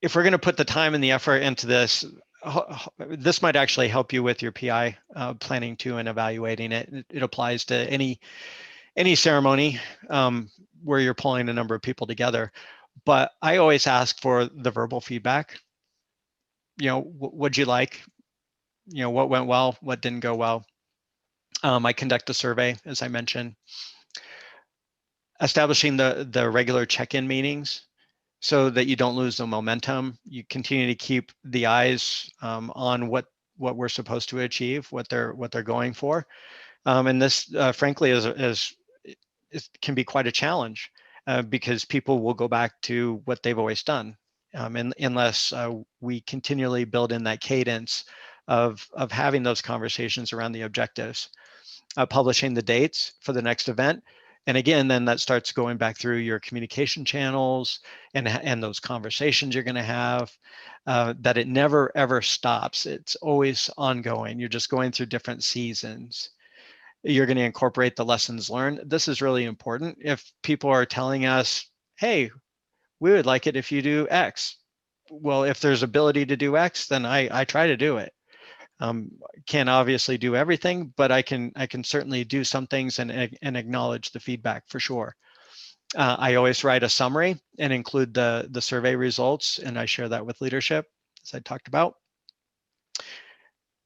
if we're going to put the time and the effort into this, this might actually help you with your PI planning too and evaluating it. It applies to any ceremony where you're pulling a number of people together. But I always ask for the verbal feedback. What'd you like? What went well? What didn't go well? I conduct a survey, as I mentioned. Establishing the regular check-in meetings so that you don't lose the momentum. You continue to keep the eyes on what we're supposed to achieve, what they're going for. And this, frankly, can be quite a challenge because people will go back to what they've always done, unless we continually build in that cadence of having those conversations around the objectives, publishing the dates for the next event. And again, then that starts going back through your communication channels and those conversations you're going to have, that it never, ever stops. It's always ongoing. You're just going through different seasons. You're going to incorporate the lessons learned. This is really important. If people are telling us, hey, we would like it if you do X. Well, if there's ability to do X, then I try to do it. Can't obviously do everything, but I can certainly do some things and acknowledge the feedback for sure. I always write a summary and include the survey results, and I share that with leadership, as I talked about.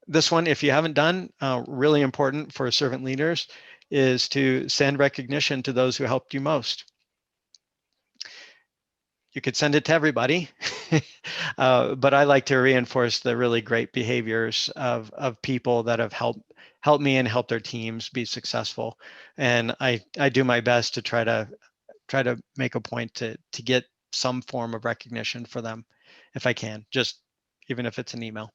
This one, if you haven't done, really important for servant leaders, is to send recognition to those who helped you most. You could send it to everybody, but I like to reinforce the really great behaviors of people that have helped me and helped their teams be successful. And I do my best to try to make a point to get some form of recognition for them if I can, just even if it's an email.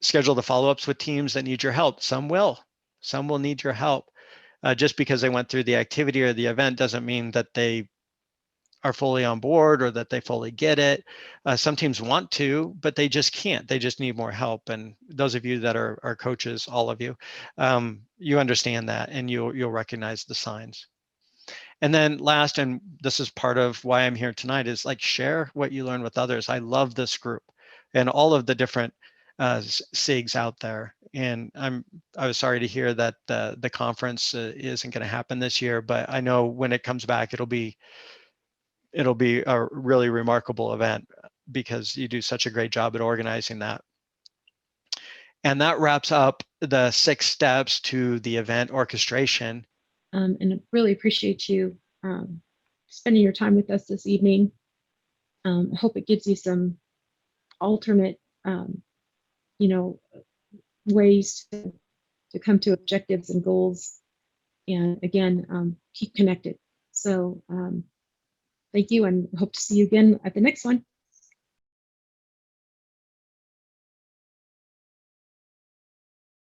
schedule the follow-ups with teams that need your help. Some will need your help. Just because they went through the activity or the event doesn't mean that they are fully on board or that they fully get it. Some teams want to, but they just can't. They just need more help. And those of you that are coaches, all of you, you understand that, and you'll recognize the signs. And then last, and this is part of why I'm here tonight, is like share what you learn with others. I love this group and all of the different SIGs out there. And I was sorry to hear that the conference isn't going to happen this year, but I know when it comes back, it'll be a really remarkable event because you do such a great job at organizing that. And that wraps up the 6 steps to the event orchestration. And I really appreciate you spending your time with us this evening. I hope it gives you some alternate, ways to come to objectives and goals. And again, keep connected. So thank you, and hope to see you again at the next one.